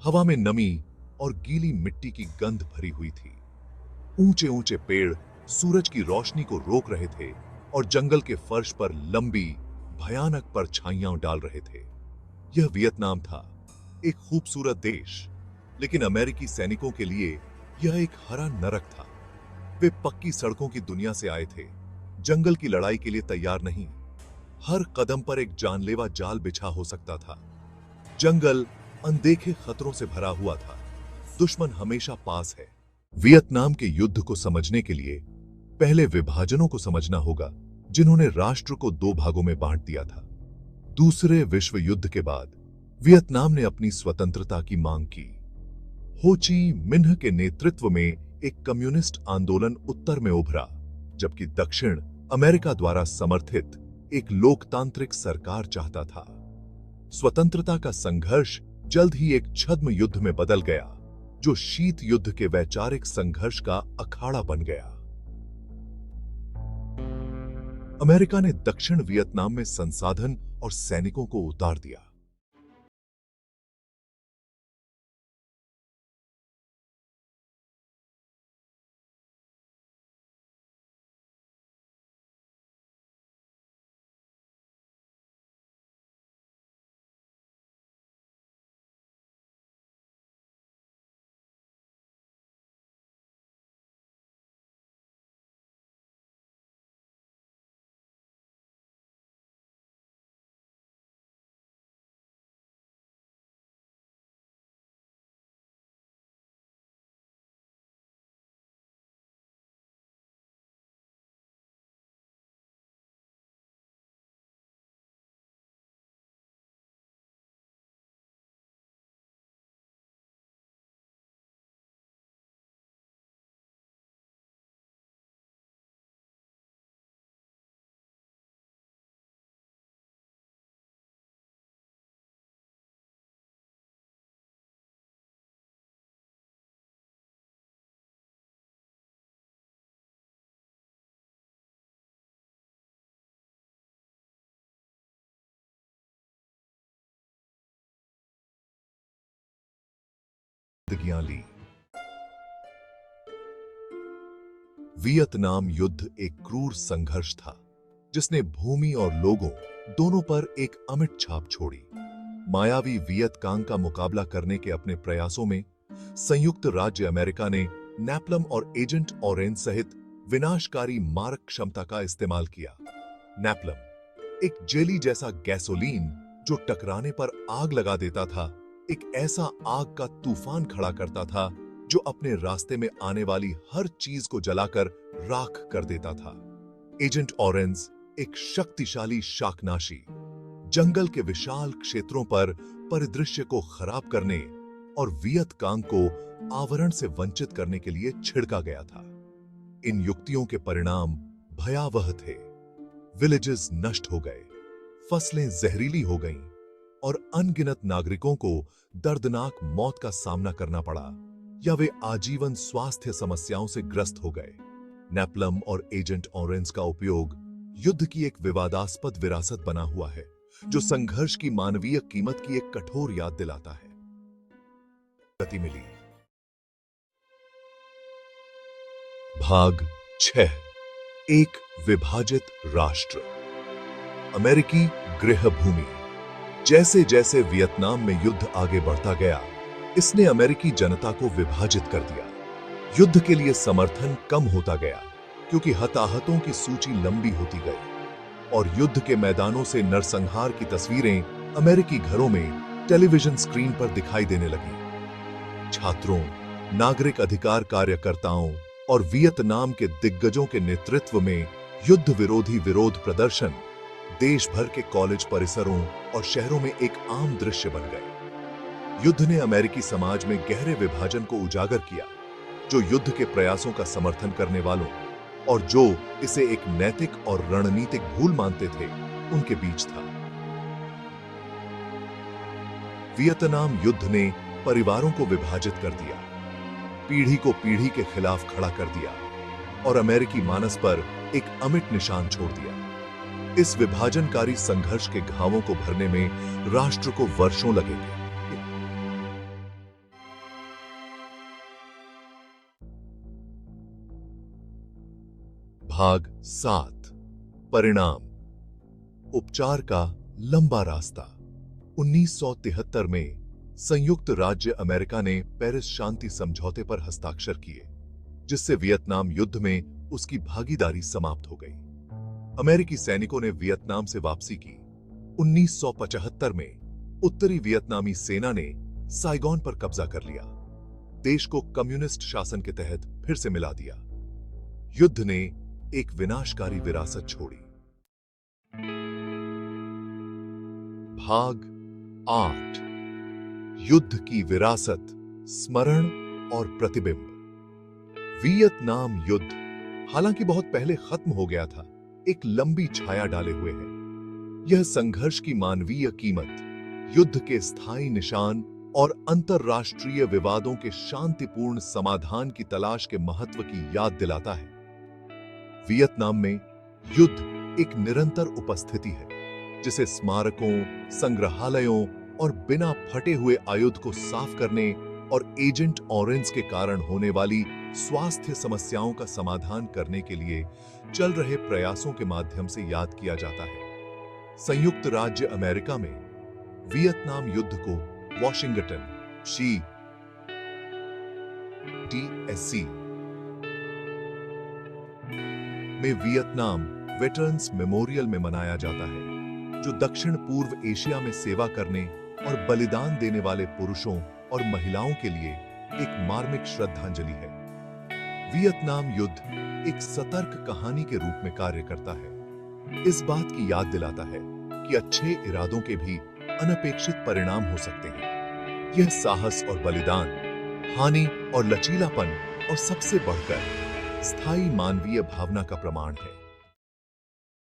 हवा में नमी और गीली मिट्टी की गंध भरी हुई थी। ऊंचे ऊंचे पेड़ सूरज की रोशनी को रोक रहे थे और जंगल के फर्श पर लंबी भयानक परछाइयां डाल रहे थे। यह वियतनाम था, एक खूबसूरत देश, लेकिन अमेरिकी सैनिकों के लिए यह एक हरा नरक था। वे पक्की सड़कों की दुनिया से आए थे, जंगल की लड़ाई के लिए तैयार नहीं। हर कदम पर एक जानलेवा जाल बिछा हो सकता था। जंगल अनदेखे खतरों से भरा हुआ था। दुश्मन हमेशा पास है। वियतनाम के युद्ध को समझने के लिए पहले विभाजनों को समझना होगा, जिन्होंने राष्ट्र को दो भागों में बांट दिया था। दूसरे विश्व युद्ध के बाद वियतनाम ने अपनी स्वतंत्रता की मांग की। हो ची मिन्ह के नेतृत्व में एक कम्युनिस्ट आंदोलन उत्तर में उभरा, जबकि दक्षिण अमेरिका द्वारा समर्थित एक लोकतांत्रिक सरकार चाहता था। स्वतंत्रता का संघर्ष जल्द ही एक छद्म युद्ध में बदल गया, जो शीत युद्ध के वैचारिक संघर्ष का अखाड़ा बन गया। अमेरिका ने दक्षिण वियतनाम में संसाधन और सैनिकों को उतार दिया। जिंदगियां ली। वियतनाम युद्ध एक क्रूर संघर्ष था, जिसने भूमि और लोगों दोनों पर एक अमिट छाप छोड़ी। मायावी वियतकांग का मुकाबला करने के अपने प्रयासों में संयुक्त राज्य अमेरिका ने नेपलम और एजेंट ऑरेंज सहित विनाशकारी मारक क्षमता का इस्तेमाल किया। नेपलम, एक जेली जैसा गैसोलीन जो टकराने पर आग लगा देता था, एक ऐसा आग का तूफान खड़ा करता था जो अपने रास्ते में आने वाली हर चीज को जलाकर राख कर देता था। एजेंट ऑरेंज, एक शक्तिशाली शाकनाशी, जंगल के विशाल क्षेत्रों पर परिदृश्य को खराब करने और वियतकांग को आवरण से वंचित करने के लिए छिड़का गया था। इन युक्तियों के परिणाम भयावह थे। विलेजेस नष्ट हो गए, फसलें जहरीली हो गईं और अनगिनत नागरिकों को दर्दनाक मौत का सामना करना पड़ा, या वे आजीवन स्वास्थ्य समस्याओं से ग्रस्त हो गए। नेपलम और एजेंट ऑरेंज का उपयोग युद्ध की एक विवादास्पद विरासत बना हुआ है, जो संघर्ष की मानवीय कीमत की एक कठोर याद दिलाता है। गति मिली। भाग 6। एक विभाजित राष्ट्र। अमेरिकी गृहभूमि। जैसे जैसे वियतनाम में युद्ध आगे बढ़ता गया, इसने अमेरिकी जनता को विभाजित कर दिया। युद्ध के लिए समर्थन कम होता गया, क्योंकि हताहतों की सूची लंबी होती गई और युद्ध के मैदानों से नरसंहार की तस्वीरें अमेरिकी घरों में टेलीविजन स्क्रीन पर दिखाई देने लगी। छात्रों, नागरिक अधिकार कार्यकर्ताओं और वियतनाम के दिग्गजों के नेतृत्व में युद्ध विरोधी विरोध प्रदर्शन देश भर के कॉलेज परिसरों और शहरों में एक आम दृश्य बन गए। युद्ध ने अमेरिकी समाज में गहरे विभाजन को उजागर किया, जो युद्ध के प्रयासों का समर्थन करने वालों और जो इसे एक नैतिक और रणनीतिक भूल मानते थे, उनके बीच था। वियतनाम युद्ध ने परिवारों को विभाजित कर दिया, पीढ़ी को पीढ़ी के खिलाफ खड़ा कर दिया और अमेरिकी मानस पर एक अमिट निशान छोड़ दिया। इस विभाजनकारी संघर्ष के घावों को भरने में राष्ट्र को वर्षों लगेंगे। भाग 7 परिणाम। उपचार का लंबा रास्ता। 1973 में संयुक्त राज्य अमेरिका ने पेरिस शांति समझौते पर हस्ताक्षर किए, जिससे वियतनाम युद्ध में उसकी भागीदारी समाप्त हो गई। अमेरिकी सैनिकों ने वियतनाम से वापसी की। 1975 में उत्तरी वियतनामी सेना ने साइगोन पर कब्जा कर लिया, देश को कम्युनिस्ट शासन के तहत फिर से मिला दिया। युद्ध ने एक विनाशकारी विरासत छोड़ी। भाग 8 युद्ध की विरासत, स्मरण और प्रतिबिंब। वियतनाम युद्ध हालांकि बहुत पहले खत्म हो गया था, एक लंबी छाया डाले हुए है। यह संघर्ष की मानवीय कीमत, युद्ध के स्थायी निशान और अंतरराष्ट्रीय विवादों के शांतिपूर्ण समाधान की तलाश के महत्व की याद दिलाता है। वियतनाम में युद्ध एक निरंतर उपस्थिति है, जिसे स्मारकों, संग्रहालयों और बिना फटे हुए आयुध को साफ करने और एजेंट ऑरेंज के कारण होने वाली स्वास्थ्य समस्याओं का समाधान करने के लिए चल रहे प्रयासों के माध्यम से याद किया जाता है। संयुक्त राज्य अमेरिका में वियतनाम युद्ध को वॉशिंगटन CTSC में वियतनाम वेटरन्स मेमोरियल में मनाया जाता है, जो दक्षिण पूर्व एशिया में सेवा करने और बलिदान देने वाले पुरुषों और महिलाओं के लिए एक मार्मिक श्रद्धांजलि है। वियतनाम युद्ध एक सतर्क कहानी के रूप में कार्य करता है, इस बात की याद दिलाता है कि अच्छे इरादों के भी अनपेक्षित परिणाम हो सकते हैं। यह साहस और बलिदान, हानि और लचीलापन और सबसे बढ़कर स्थायी मानवीय भावना का प्रमाण है।